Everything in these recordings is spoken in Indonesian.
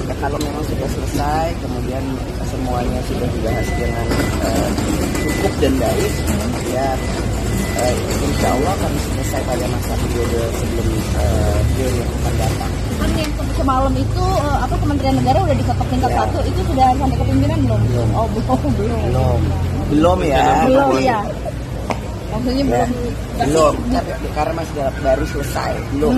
Ya, kalau memang sudah selesai, kemudian semuanya sudah dibahas dengan cukup dan baik, ya insya Allah akan selesai pada masa periode sebelum periode yang akan datang. Kan yang semalam itu Kementerian Negara udah diketok tingkat Ya. 1, itu sudah sampai ke pimpinan belum? Belum. Oh Belum ya. Belum ya. Maksudnya Ya, belum. karena masih baru selesai, belum.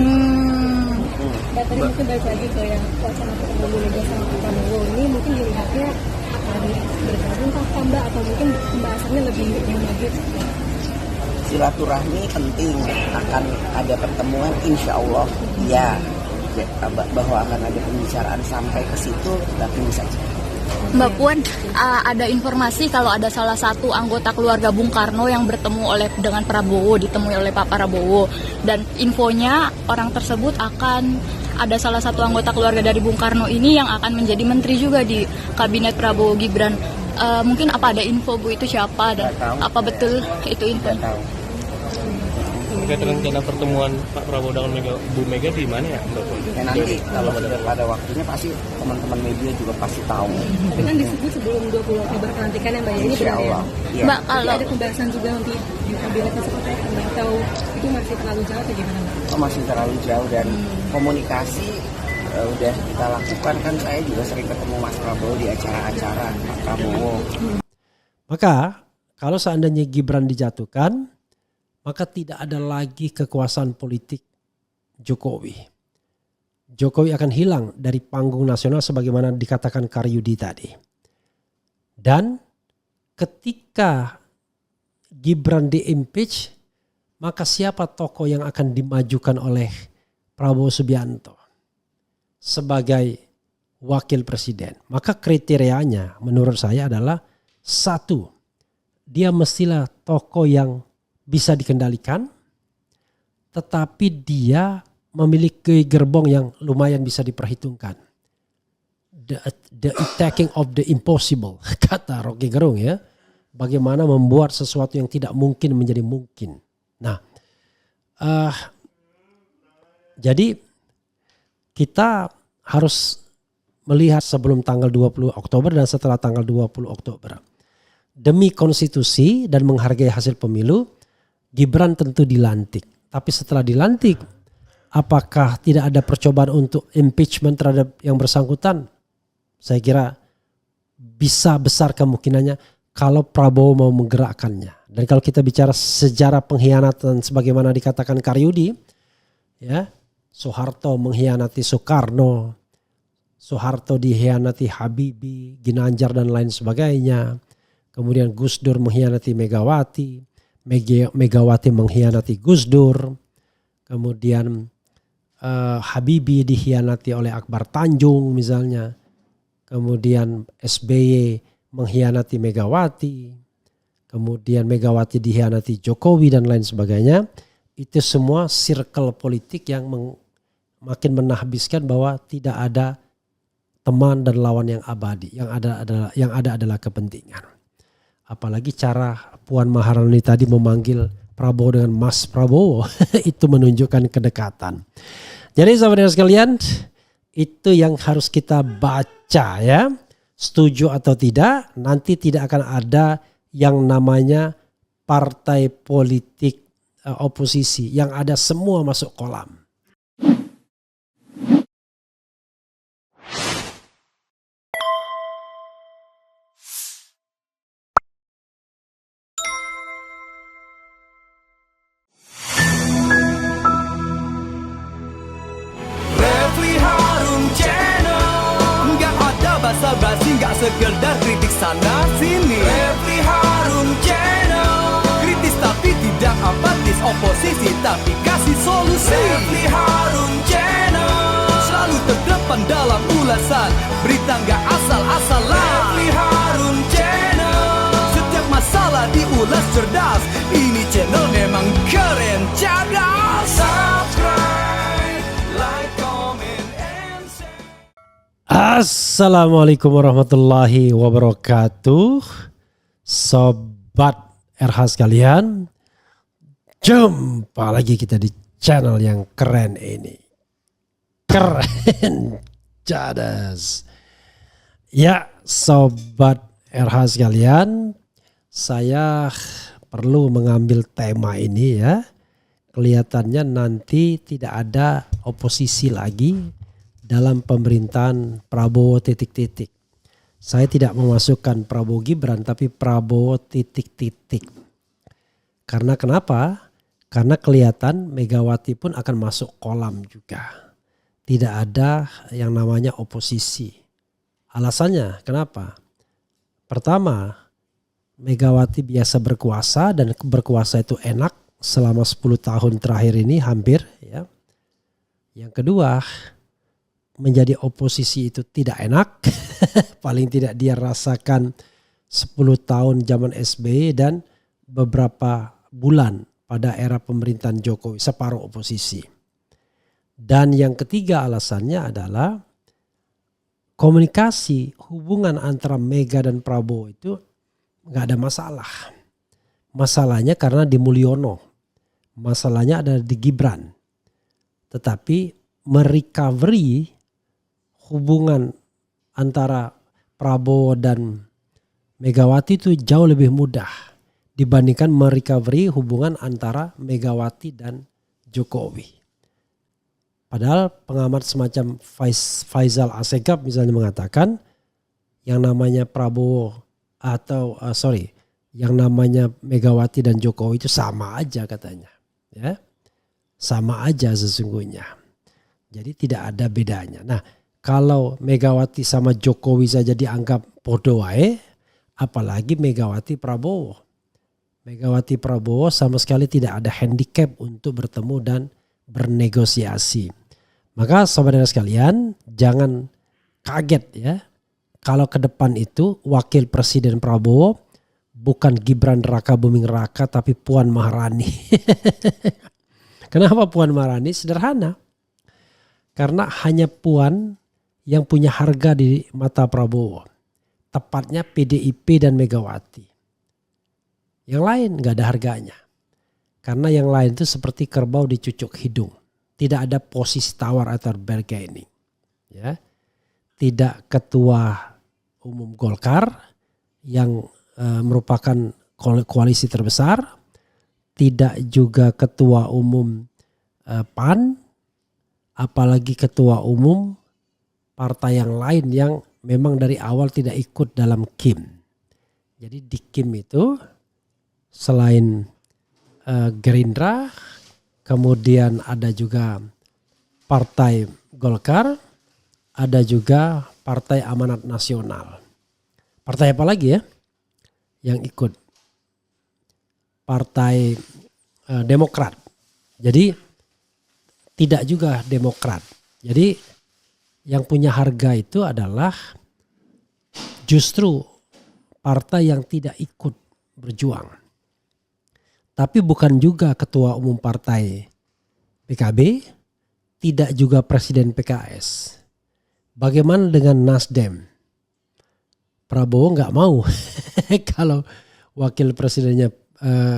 Tadi mungkin balik lagi ke yang wacana pertemuan Bu Mega sama Pak Prabowo ini mungkin dilihatnya akan bergabung kah Mbak atau mungkin pembahasannya lebih lanjut? Silaturahmi penting, akan ada pertemuan insya Allah ya, bahwa akan ada pembicaraan sampai ke situ, kita tunggu saja. Mbak Puan, ada informasi kalau ada salah satu anggota keluarga Bung Karno yang bertemu dengan Prabowo, ditemui oleh Pak Prabowo, dan infonya orang tersebut akan ada salah satu anggota keluarga dari Bung Karno ini yang akan menjadi menteri juga di kabinet Prabowo Gibran. Mungkin apa ada info Bu, itu siapa dan apa betul itu info? Tidak tahu. Terkait rencana pertemuan Pak Prabowo dengan Bu Mega di mana ya Mbak Puan? Ya nanti kalau sudah pada waktunya pasti teman-teman media juga pasti tahu. Tapi kan disebut sebelum 20 Oktober pelantikan ya Mbak ya, ini Insya benar ya? Allah. Ya. Mbak, Jadi kalau ada pembahasan juga nanti di kabinetnya seperti apa atau itu masih terlalu jauh atau gimana Mbak? Masih terlalu jauh dan komunikasi udah kita lakukan, kan saya juga sering ketemu Mas Prabowo di acara-acara Pak Prabowo. Maka kalau seandainya Gibran dijatuhkan, maka tidak ada lagi kekuasaan politik Jokowi. Jokowi akan hilang dari panggung nasional sebagaimana dikatakan Karyudi tadi. Dan ketika Gibran di-impeach, maka siapa tokoh yang akan dimajukan oleh Prabowo Subianto sebagai wakil presiden? Maka kriterianya menurut saya adalah, satu, dia mestilah tokoh yang bisa dikendalikan, tetapi dia memiliki gerbong yang lumayan bisa diperhitungkan. The attacking of the impossible, kata Rocky Gerung ya. Bagaimana membuat sesuatu yang tidak mungkin menjadi mungkin. Nah, jadi kita harus melihat sebelum tanggal 20 Oktober dan setelah tanggal 20 Oktober. Demi konstitusi dan menghargai hasil pemilu, Gibran tentu dilantik. Tapi setelah dilantik, apakah tidak ada percobaan untuk impeachment terhadap yang bersangkutan? Saya kira bisa besar kemungkinannya kalau Prabowo mau menggerakkannya. Dan kalau kita bicara sejarah pengkhianatan sebagaimana dikatakan Karyudi, ya, Soeharto mengkhianati Soekarno, Soeharto dikhianati Habibie, Ginanjar dan lain sebagainya. Kemudian Gus Dur mengkhianati Megawati, Megawati mengkhianati Gus Dur, kemudian Habibie dikhianati oleh Akbar Tanjung misalnya, kemudian SBY mengkhianati Megawati, kemudian Megawati dikhianati Jokowi dan lain sebagainya. Itu semua circle politik yang makin menahbiskan bahwa tidak ada teman dan lawan yang abadi, yang ada adalah kepentingan. Apalagi cara Puan Maharani tadi memanggil Prabowo dengan Mas Prabowo, itu menunjukkan kedekatan. Jadi sahabat sekalian, itu yang harus kita baca ya. Setuju atau tidak, nanti tidak akan ada yang namanya partai politik oposisi, yang ada semua masuk kolam. Basa-basi gak sekedar kritik sana sini. Refli Harun Channel, kritis tapi tidak apatis, oposisi tapi kasih solusi. Refli Harun Channel, selalu terdepan dalam ulasan, berita gak asal-asalan. Refli Harun Channel, setiap masalah diulas cerdas, ini channel memang keren cerdas. Subscribe, like, comment, and share. Assalamualaikum warahmatullahi wabarakatuh. Sobat RH sekalian, jumpa lagi kita di channel yang keren ini. Keren Cadas. Ya, sobat RH sekalian, saya perlu mengambil tema ini ya. Kelihatannya nanti tidak ada oposisi lagi dalam pemerintahan Prabowo titik-titik. Saya tidak memasukkan Prabowo Gibran tapi Prabowo titik-titik. Karena kenapa? Karena kelihatan Megawati pun akan masuk kolam juga. Tidak ada yang namanya oposisi. Alasannya kenapa? Pertama, Megawati biasa berkuasa dan berkuasa itu enak selama 10 tahun terakhir ini hampir ya. Yang kedua, menjadi oposisi itu tidak enak. Paling tidak dia rasakan 10 tahun zaman SBY dan beberapa bulan pada era pemerintahan Jokowi, separuh oposisi. Dan yang ketiga alasannya adalah komunikasi hubungan antara Mega dan Prabowo itu gak ada masalah. Masalahnya karena di Mulyono. Masalahnya ada di Gibran. Tetapi merecovery hubungan antara Prabowo dan Megawati itu jauh lebih mudah dibandingkan merecovery hubungan antara Megawati dan Jokowi. Padahal pengamat semacam Faisal Assegaf misalnya mengatakan yang namanya Prabowo yang namanya Megawati dan Jokowi itu sama aja katanya. Ya, sama aja sesungguhnya. Jadi tidak ada bedanya. Nah, kalau Megawati sama Jokowi saja dianggap podo wae, apalagi Megawati Prabowo. Megawati Prabowo sama sekali tidak ada handicap untuk bertemu dan bernegosiasi. Maka saudara sekalian, jangan kaget ya. Kalau ke depan itu wakil presiden Prabowo bukan Gibran Raka Buming Raka tapi Puan Maharani. Kenapa Puan Maharani? Sederhana. Karena hanya Puan yang punya harga di mata Prabowo. Tepatnya PDIP dan Megawati. Yang lain gak ada harganya. Karena yang lain itu seperti kerbau dicucuk hidung. Tidak ada posisi tawar atau bargaining. Ya. Tidak ketua umum Golkar yang merupakan koalisi terbesar, tidak juga ketua umum PAN, apalagi ketua umum partai yang lain yang memang dari awal tidak ikut dalam KIM. Jadi di KIM itu selain Gerindra, kemudian ada juga Partai Golkar, ada juga Partai Amanat Nasional. Partai apa lagi ya? Yang ikut Partai Demokrat. Jadi tidak juga Demokrat. Jadi yang punya harga itu adalah justru partai yang tidak ikut berjuang. Tapi bukan juga ketua umum partai PKB, tidak juga presiden PKS. Bagaimana dengan Nasdem? Prabowo nggak mau kalau wakil presidennya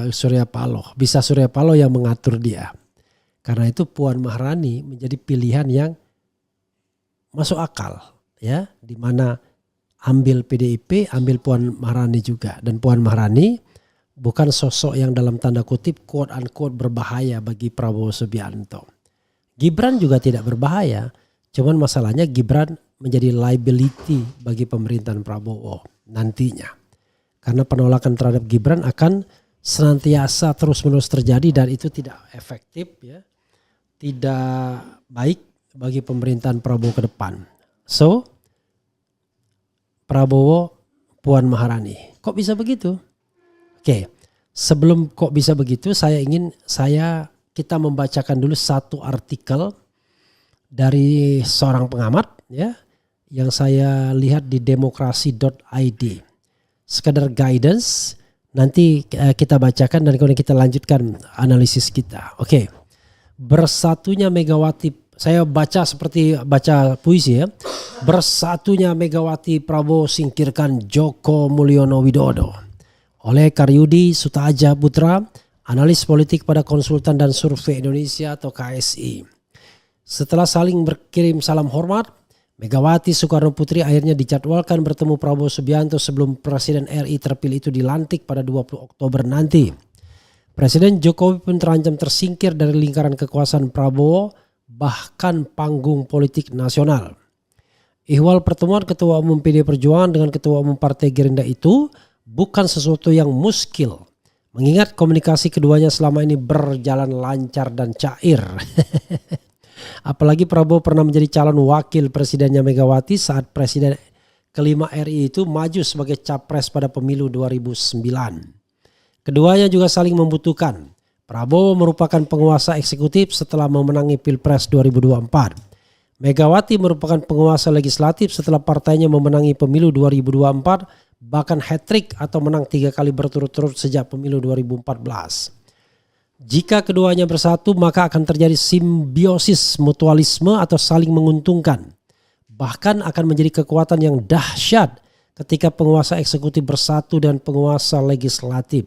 Surya Paloh. Bisa Surya Paloh yang mengatur dia. Karena itu Puan Maharani menjadi pilihan yang masuk akal. Ya, di mana ambil PDIP, ambil Puan Maharani juga. Dan Puan Maharani bukan sosok yang dalam tanda kutip quote unquote berbahaya bagi Prabowo Subianto. Gibran juga tidak berbahaya. Cuman masalahnya Gibran menjadi liability bagi pemerintahan Prabowo nantinya. Karena penolakan terhadap Gibran akan senantiasa terus-menerus terjadi dan itu tidak efektif ya. Tidak baik bagi pemerintahan Prabowo ke depan. So, Prabowo, Puan Maharani. Kok bisa begitu? Oke, sebelum kok bisa begitu kita membacakan dulu satu artikel dari seorang pengamat ya yang saya lihat di demokrasi.id. Sekedar guidance, nanti kita bacakan dan kemudian kita lanjutkan analisis kita. Oke. Bersatunya Megawati, saya baca seperti baca puisi ya. Bersatunya Megawati Prabowo singkirkan Joko Mulyono Widodo. Oleh Karyudi Sutaja Putra, analis politik pada Konsultan dan Survei Indonesia atau KSI. Setelah saling berkirim salam hormat, Megawati Soekarno Putri akhirnya dijadwalkan bertemu Prabowo Subianto sebelum Presiden RI terpilih itu dilantik pada 20 Oktober nanti. Presiden Jokowi pun terancam tersingkir dari lingkaran kekuasaan Prabowo, bahkan panggung politik nasional. Ihwal pertemuan Ketua Umum PD Perjuangan dengan Ketua Umum Partai Gerindra itu bukan sesuatu yang muskil, mengingat komunikasi keduanya selama ini berjalan lancar dan cair. Apalagi Prabowo pernah menjadi calon wakil presidennya Megawati saat Presiden kelima RI itu maju sebagai capres pada pemilu 2009. Keduanya juga saling membutuhkan. Prabowo merupakan penguasa eksekutif setelah memenangi Pilpres 2024. Megawati merupakan penguasa legislatif setelah partainya memenangi pemilu 2024, bahkan hat-trick atau menang 3 kali berturut-turut sejak pemilu 2014. Jika keduanya bersatu, maka akan terjadi simbiosis mutualisme atau saling menguntungkan. Bahkan akan menjadi kekuatan yang dahsyat ketika penguasa eksekutif bersatu dengan penguasa legislatif.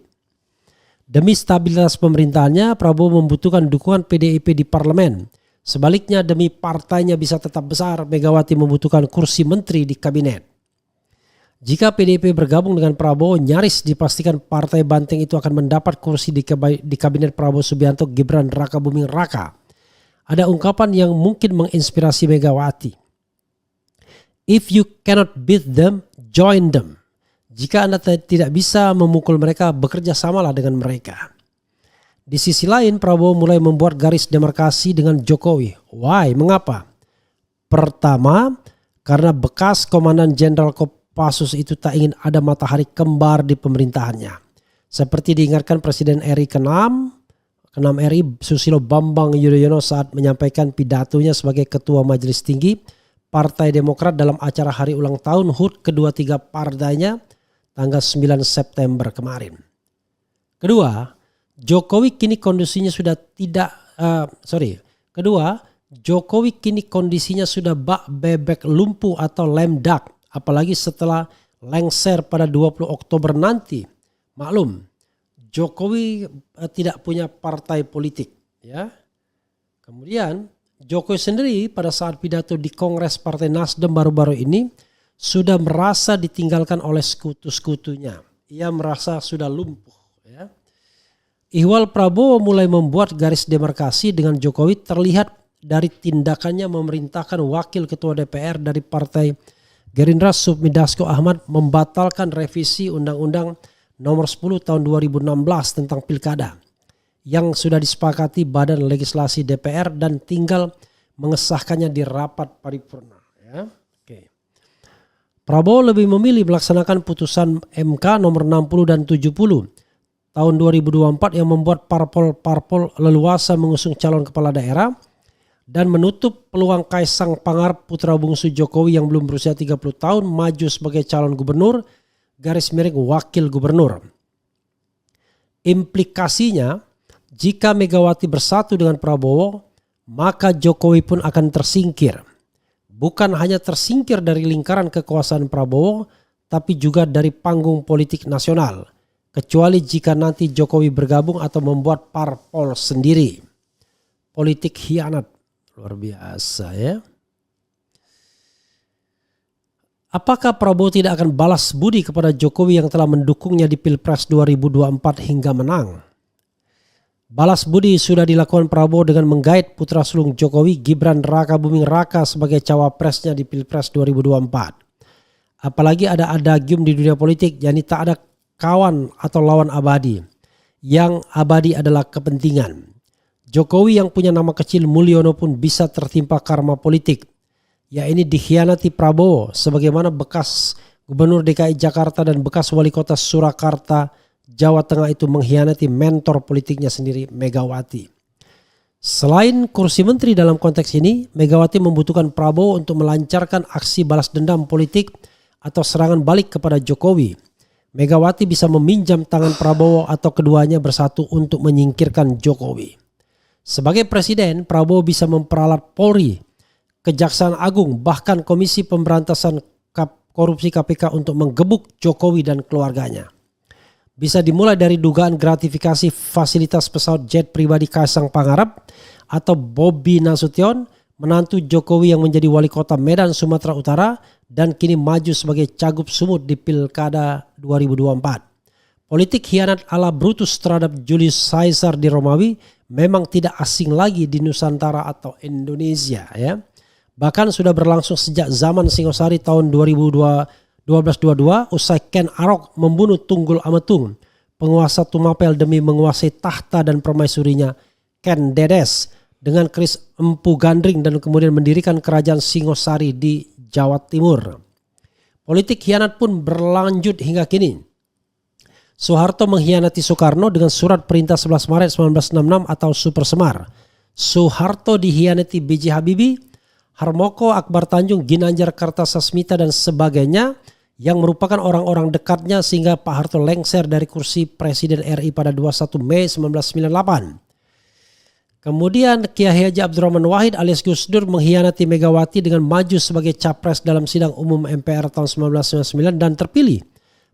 Demi stabilitas pemerintahannya, Prabowo membutuhkan dukungan PDIP di parlemen. Sebaliknya demi partainya bisa tetap besar, Megawati membutuhkan kursi menteri di kabinet. Jika PDIP bergabung dengan Prabowo, nyaris dipastikan partai banteng itu akan mendapat kursi di kabinet Prabowo Subianto Gibran Raka Buming Raka. Ada ungkapan yang mungkin menginspirasi Megawati. If you cannot beat them, join them. Jika Anda tidak bisa memukul mereka, bekerja samalah dengan mereka. Di sisi lain, Prabowo mulai membuat garis demarkasi dengan Jokowi. Why? Mengapa? Pertama, karena bekas Komandan Jenderal Kopassus itu tak ingin ada matahari kembar di pemerintahannya. Seperti diingatkan Presiden RI ke-6 RI Susilo Bambang Yudhoyono saat menyampaikan pidatonya sebagai Ketua Majelis Tinggi Partai Demokrat dalam acara hari ulang tahun HUT ke-23 partainya tanggal 9 September kemarin. Kedua, Jokowi kini kondisinya sudah Jokowi kini kondisinya sudah bak bebek lumpuh atau lame duck, apalagi setelah lengser pada 20 Oktober nanti. Maklum, Jokowi tidak punya partai politik, ya. Kemudian Jokowi sendiri pada saat pidato di Kongres Partai Nasdem baru-baru ini sudah merasa ditinggalkan oleh sekutu-sekutunya. Ia merasa sudah lumpuh, ya. Ihwal Prabowo mulai membuat garis demarkasi dengan Jokowi terlihat dari tindakannya memerintahkan Wakil Ketua DPR dari Partai Gerindra Sufmi Dasko Ahmad membatalkan revisi Undang-Undang Nomor 10 Tahun 2016 tentang Pilkada yang sudah disepakati Badan Legislasi DPR dan tinggal mengesahkannya di rapat paripurna. Ya. Oke. Prabowo lebih memilih melaksanakan putusan MK Nomor 60 dan 70 tahun 2024 yang membuat parpol leluasa mengusung calon kepala daerah dan menutup peluang Kaisang Pangarep putra bungsu Jokowi yang belum berusia 30 tahun maju sebagai calon gubernur / wakil gubernur. Implikasinya, jika Megawati bersatu dengan Prabowo, maka Jokowi pun akan tersingkir. Bukan hanya tersingkir dari lingkaran kekuasaan Prabowo, tapi juga dari panggung politik nasional. Kecuali jika nanti Jokowi bergabung atau membuat parpol sendiri. Politik khianat. Luar biasa, ya. Apakah Prabowo tidak akan balas budi kepada Jokowi yang telah mendukungnya di Pilpres 2024 hingga menang? Balas budi sudah dilakukan Prabowo dengan menggait putra sulung Jokowi Gibran Raka Buming Raka sebagai cawapresnya di Pilpres 2024. Apalagi ada adagium di dunia politik, yakni tak ada kawan atau lawan abadi. Yang abadi adalah kepentingan. Jokowi yang punya nama kecil Mulyono pun bisa tertimpa karma politik. Ya ini dikhianati Prabowo sebagaimana bekas Gubernur DKI Jakarta dan bekas Wali Kota Surakarta Jawa Tengah itu mengkhianati mentor politiknya sendiri Megawati. Selain kursi menteri dalam konteks ini, Megawati membutuhkan Prabowo untuk melancarkan aksi balas dendam politik atau serangan balik kepada Jokowi. Megawati bisa meminjam tangan Prabowo atau keduanya bersatu untuk menyingkirkan Jokowi. Sebagai presiden, Prabowo bisa memperalat Polri, Kejaksaan Agung, bahkan Komisi Pemberantasan Korupsi KPK untuk menggebuk Jokowi dan keluarganya. Bisa dimulai dari dugaan gratifikasi fasilitas pesawat jet pribadi Kaisang Pangarep atau Bobi Nasution menantu Jokowi yang menjadi wali kota Medan, Sumatera Utara dan kini maju sebagai cagup Sumut di Pilkada 2024. Politik khianat ala Brutus terhadap Julius Caesar di Romawi memang tidak asing lagi di Nusantara atau Indonesia ya. Bahkan sudah berlangsung sejak zaman Singosari tahun 1222 usai Ken Arok membunuh Tunggul Ametung, penguasa Tumapel demi menguasai tahta dan permaisurinya Ken Dedes dengan keris Empu Gandring dan kemudian mendirikan kerajaan Singosari di Jawa Timur. Politik khianat pun berlanjut hingga kini. Soeharto mengkhianati Soekarno dengan surat perintah 11 Maret 1966 atau Super Semar. Soeharto dikhianati B.J. Habibie, Harmoko, Akbar Tanjung, Ginanjar Kartasasmita dan sebagainya yang merupakan orang-orang dekatnya sehingga Pak Harto lengser dari kursi Presiden RI pada 21 Mei 1998. Kemudian Kiai Haji Abdurrahman Wahid alias Gus Dur mengkhianati Megawati dengan maju sebagai capres dalam sidang umum MPR tahun 1999 dan terpilih.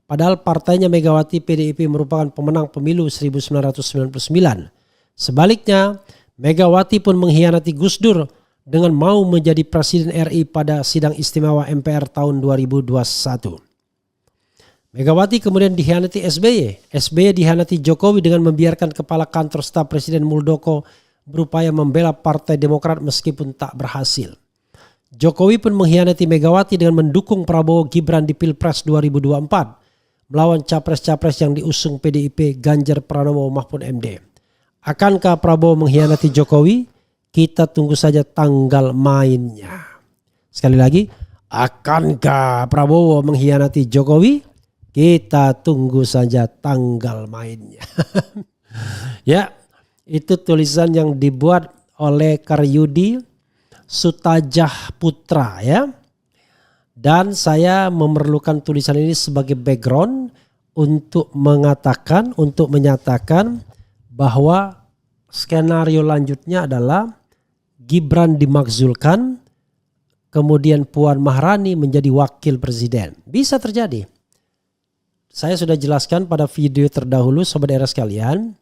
Padahal partainya Megawati PDIP merupakan pemenang pemilu 1999. Sebaliknya, Megawati pun mengkhianati Gus Dur dengan mau menjadi Presiden RI pada sidang istimewa MPR tahun 2021. Megawati kemudian dikhianati SBY. SBY dikhianati Jokowi dengan membiarkan Kepala Kantor Staf Presiden Muldoko berupaya membela Partai Demokrat meskipun tak berhasil. Jokowi pun mengkhianati Megawati dengan mendukung Prabowo Gibran di Pilpres 2024. Melawan capres-capres yang diusung PDIP Ganjar Pranowo Mahfud MD. Akankah Prabowo mengkhianati Jokowi? Kita tunggu saja tanggal mainnya. Sekali lagi, akankah Prabowo mengkhianati Jokowi? Kita tunggu saja tanggal mainnya. Ya, itu tulisan yang dibuat oleh Karyudi Sutajah Putra ya. Dan saya memerlukan tulisan ini sebagai background untuk menyatakan bahwa skenario lanjutnya adalah Gibran dimakzulkan, kemudian Puan Maharani menjadi wakil presiden. Bisa terjadi. Saya sudah jelaskan pada video terdahulu sobat era sekalian.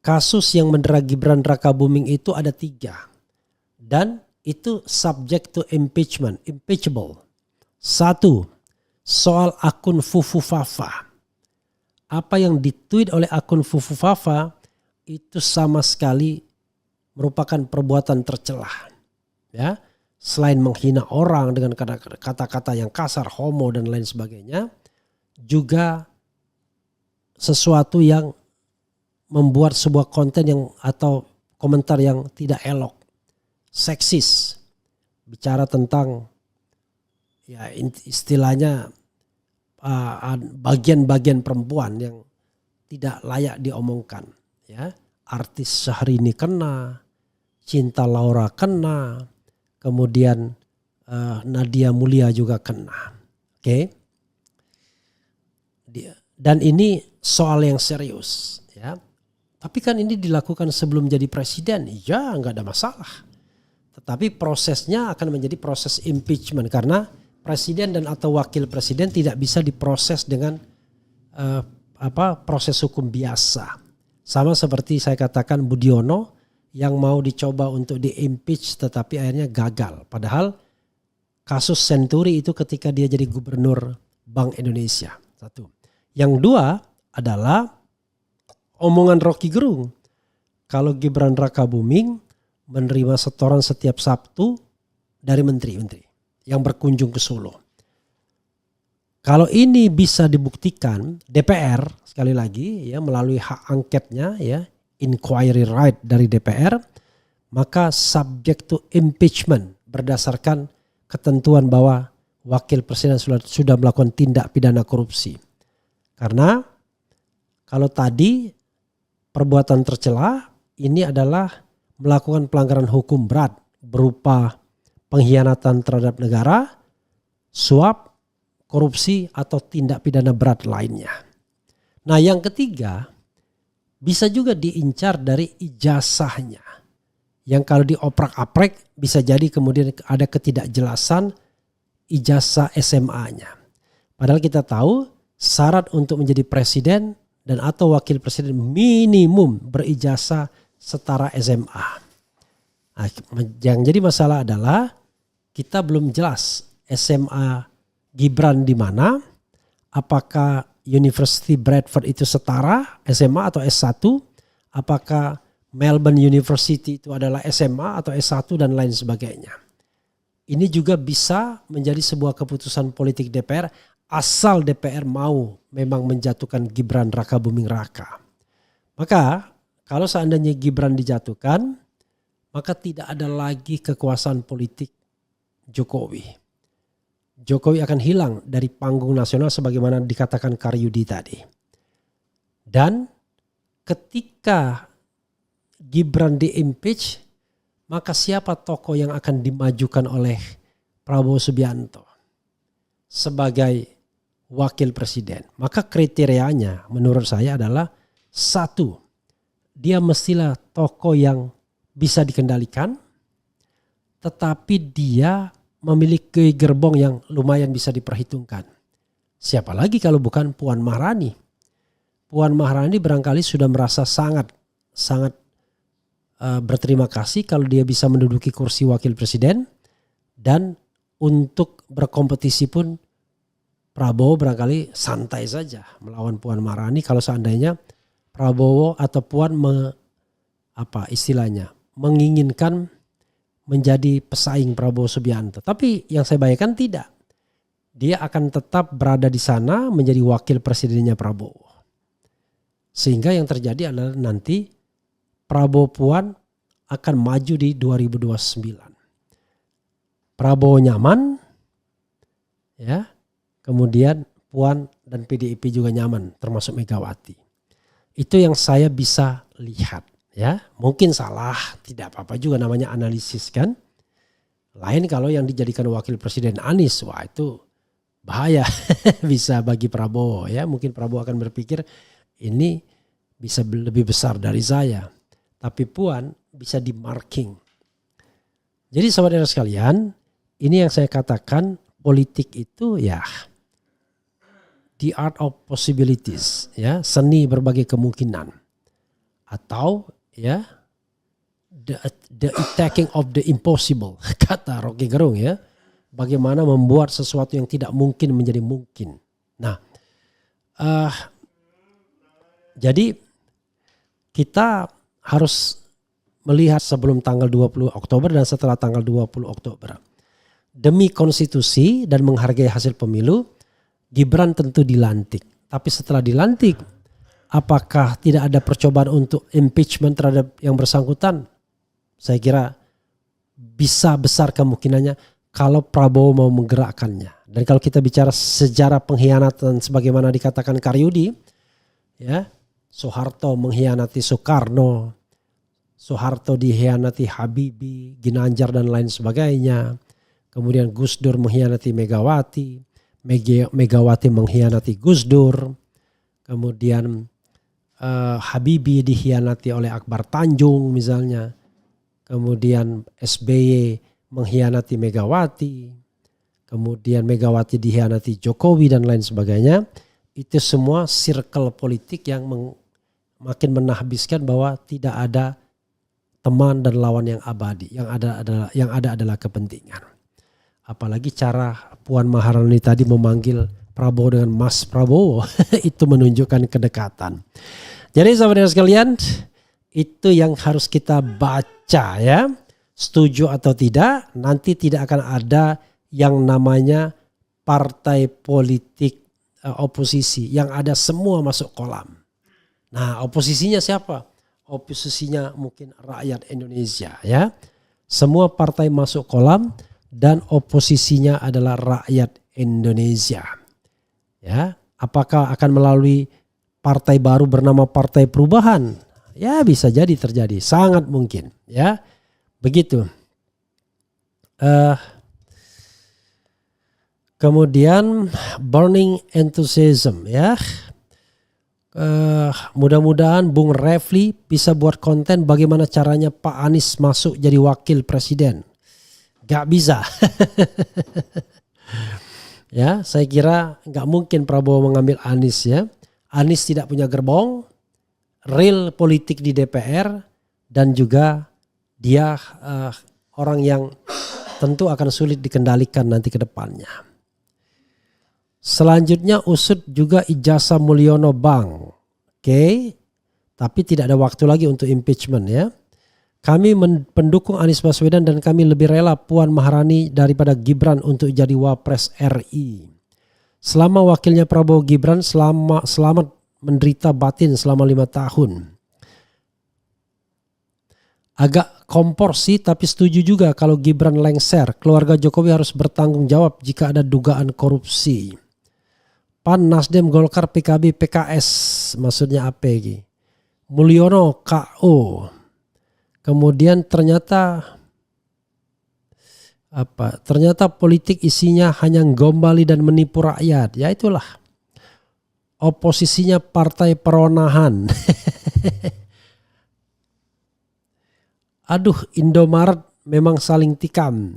Kasus yang mendera Gibran Rakabuming itu ada 3. Dan itu subject to impeachment, impeachable. 1. Soal akun Fufu Fafa. Apa yang ditweet oleh akun Fufu Fafa itu sama sekali merupakan perbuatan tercelah. Ya, selain menghina orang dengan kata-kata yang kasar, homo dan lain sebagainya, juga sesuatu yang membuat sebuah konten yang atau komentar yang tidak elok. Seksis, bicara tentang ya istilahnya bagian-bagian perempuan yang tidak layak diomongkan ya. Artis Syahrini kena, Cinta Laura kena, kemudian Nadia Mulya juga kena. Oke. Dan ini soal yang serius ya. Tapi kan ini dilakukan sebelum jadi presiden, ya nggak ada masalah. Tetapi prosesnya akan menjadi proses impeachment karena presiden dan atau wakil presiden tidak bisa diproses dengan proses hukum biasa. Sama seperti saya katakan Budiono yang mau dicoba untuk di-impeach tetapi akhirnya gagal. Padahal kasus Senturi itu ketika dia jadi gubernur Bank Indonesia. 1. Yang 2 adalah omongan Rocky Gerung. Kalau Gibran Rakabuming menerima setoran setiap Sabtu dari menteri-menteri yang berkunjung ke Solo. Kalau ini bisa dibuktikan DPR sekali lagi ya melalui hak angketnya ya, inquiry right dari DPR, maka subject to impeachment berdasarkan ketentuan bahwa wakil presiden sudah melakukan tindak pidana korupsi. Karena kalau tadi perbuatan tercela ini adalah melakukan pelanggaran hukum berat berupa pengkhianatan terhadap negara, suap, korupsi atau tindak pidana berat lainnya. Nah yang ketiga bisa juga diincar dari ijazahnya. Yang kalau dioprak-aprek bisa jadi kemudian ada ketidakjelasan ijazah SMA-nya. Padahal kita tahu syarat untuk menjadi presiden dan atau wakil presiden minimum berijazah setara SMA. Yang jadi masalah adalah kita belum jelas SMA Gibran di mana, apakah University Bradford itu setara SMA atau S1, apakah Melbourne University itu adalah SMA atau S1 dan lain sebagainya. Ini juga bisa menjadi sebuah keputusan politik DPR asal DPR mau memang menjatuhkan Gibran Raka Buming Raka. Maka kalau seandainya Gibran dijatuhkan, maka tidak ada lagi kekuasaan politik Jokowi. Jokowi akan hilang dari panggung nasional sebagaimana dikatakan Karyudi tadi. Dan ketika Gibran di-impeach, maka siapa tokoh yang akan dimajukan oleh Prabowo Subianto sebagai wakil presiden? Maka kriterianya menurut saya adalah satu, dia mestilah tokoh yang bisa dikendalikan, tetapi dia memiliki gerbong yang lumayan bisa diperhitungkan. Siapa lagi kalau bukan Puan Maharani? Puan Maharani barangkali sudah merasa sangat berterima kasih kalau dia bisa menduduki kursi wakil presiden, dan untuk berkompetisi pun Prabowo barangkali santai saja melawan Puan Maharani kalau seandainya Prabowo atau Puan menginginkan menjadi pesaing Prabowo Subianto. Tapi yang saya bayangkan tidak. Dia akan tetap berada di sana menjadi wakil presidennya Prabowo. Sehingga yang terjadi adalah nanti Prabowo Puan akan maju di 2029. Prabowo nyaman, ya. Kemudian Puan dan PDIP juga nyaman, termasuk Megawati. Itu yang saya bisa lihat. Ya, mungkin salah, tidak apa-apa juga namanya analisis kan. Lain kalau yang dijadikan wakil presiden Anies, wah itu bahaya bisa bagi Prabowo ya. Mungkin Prabowo akan berpikir ini bisa lebih besar dari saya. Tapi Puan bisa di-marking. Jadi saudara sekalian, ini yang saya katakan politik itu ya the art of possibilities, ya, seni berbagai kemungkinan. Atau ya, the attacking of the impossible, kata Rocky Gerung ya. Bagaimana membuat sesuatu yang tidak mungkin menjadi mungkin. Nah, jadi kita harus melihat sebelum tanggal 20 Oktober dan setelah tanggal 20 Oktober. Demi konstitusi dan menghargai hasil pemilu, Gibran tentu dilantik. Tapi setelah dilantik, apakah tidak ada percobaan untuk impeachment terhadap yang bersangkutan? Saya kira bisa besar kemungkinannya kalau Prabowo mau menggerakkannya. Dan kalau kita bicara sejarah pengkhianatan sebagaimana dikatakan Karyudi, ya, Soeharto mengkhianati Soekarno, Soeharto dikhianati Habibie, Ginanjar dan lain sebagainya. Kemudian Gus Dur mengkhianati Megawati, Megawati mengkhianati Gus Dur. Kemudian Habibie dikhianati oleh Akbar Tanjung misalnya. Kemudian SBY mengkhianati Megawati. Kemudian Megawati dikhianati Jokowi dan lain sebagainya. Itu semua circle politik yang makin menahbiskan bahwa tidak ada teman dan lawan yang abadi. Yang ada adalah kepentingan. Apalagi cara Puan Maharani tadi memanggil Prabowo dengan Mas Prabowo itu menunjukkan kedekatan. Jadi saudara sekalian, itu yang harus kita baca ya. Setuju atau tidak, nanti tidak akan ada yang namanya partai politik oposisi yang ada semua masuk kolam. Nah, oposisinya siapa? Oposisinya mungkin rakyat Indonesia ya. Semua partai masuk kolam dan oposisinya adalah rakyat Indonesia. Ya, apakah akan melalui partai baru bernama Partai Perubahan? Ya, bisa jadi terjadi, sangat mungkin ya. Begitu. Kemudian burning enthusiasm ya. Mudah-mudahan Bung Refli bisa buat konten bagaimana caranya Pak Anies masuk jadi wakil presiden. Gak bisa. Ya, saya kira gak mungkin Prabowo mengambil Anies ya. Anies tidak punya gerbong real politik di DPR dan juga dia orang yang tentu akan sulit dikendalikan nanti ke depannya. Selanjutnya usut juga ijazah Mulyono Bang. Oke, tapi tidak ada waktu lagi untuk impeachment ya. Kami pendukung Anies Baswedan dan kami lebih rela Puan Maharani daripada Gibran untuk jadi Wapres RI. Selama wakilnya Prabowo Gibran selamat menderita batin selama 5 tahun. Agak kompor sih, tapi setuju juga kalau Gibran lengser. Keluarga Jokowi harus bertanggung jawab jika ada dugaan korupsi. PAN, Nasdem, Golkar, PKB, PKS, maksudnya apa lagi? Mulyono KO. Kemudian ternyata politik isinya hanya gombali dan menipu rakyat. Ya itulah. Oposisinya partai peronahan. Aduh, Indomaret memang saling tikam.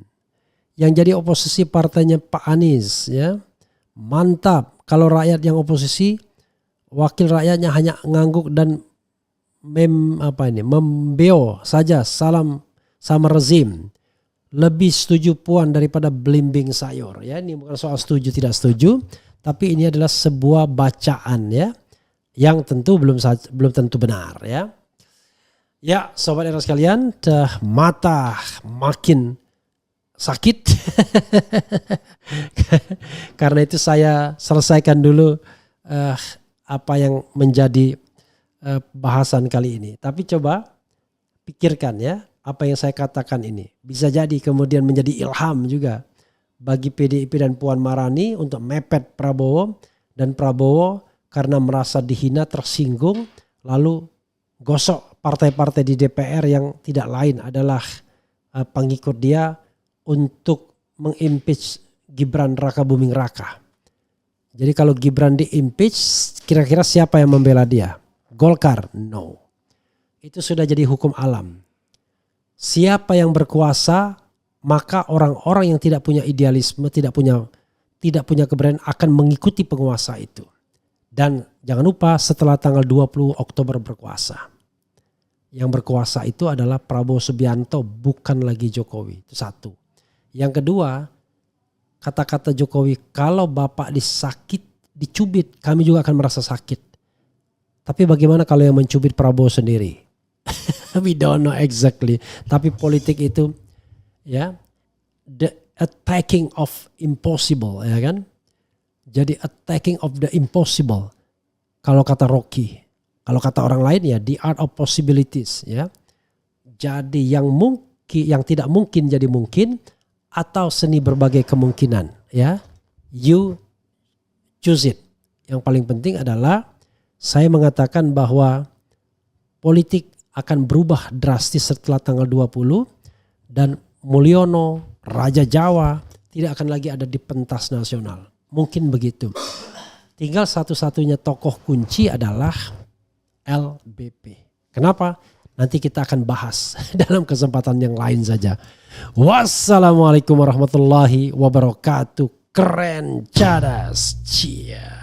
Yang jadi oposisi partainya Pak Anies ya. Mantap. Kalau rakyat yang oposisi, wakil rakyatnya hanya ngangguk dan membeo saja, salam sama rezim. Lebih setuju Puan daripada belimbing sayur ya. Ini bukan soal setuju tidak setuju, tapi ini adalah sebuah bacaan ya, yang tentu belum tentu benar ya. Ya, sobat era sekalian, mata makin sakit. Karena itu saya selesaikan dulu apa yang menjadi bahasan kali ini. Tapi coba pikirkan ya, apa yang saya katakan ini. Bisa jadi kemudian menjadi ilham juga bagi PDIP dan Puan Maharani untuk mepet Prabowo. Dan Prabowo karena merasa dihina, tersinggung, lalu gosok partai-partai di DPR yang tidak lain adalah pengikut dia untuk mengimpeach Gibran Raka Buming Raka. Jadi kalau Gibran diimpeach, kira-kira siapa yang membela dia? Golkar? No. Itu sudah jadi hukum alam. Siapa yang berkuasa, maka orang-orang yang tidak punya idealisme, tidak punya keberanian akan mengikuti penguasa itu. Dan jangan lupa setelah tanggal 20 Oktober berkuasa. Yang berkuasa itu adalah Prabowo Subianto, bukan lagi Jokowi. Itu satu. Yang kedua, kata-kata Jokowi, kalau Bapak dicubit, kami juga akan merasa sakit. Tapi bagaimana kalau yang mencubit Prabowo sendiri? We don't know exactly. Tapi politik itu ya, the attacking of impossible ya kan. Jadi attacking of the impossible. Kalau kata Rocky. Kalau kata orang lain ya the art of possibilities ya. Jadi yang tidak mungkin jadi mungkin, atau seni berbagai kemungkinan ya. You choose it. Yang paling penting adalah saya mengatakan bahwa politik akan berubah drastis setelah tanggal 20 dan Mulyono, Raja Jawa tidak akan lagi ada di pentas nasional. Mungkin begitu. Tinggal satu-satunya tokoh kunci adalah LBP. Kenapa? Nanti kita akan bahas dalam kesempatan yang lain saja. Wassalamualaikum warahmatullahi wabarakatuh. Keren cadas. Cia.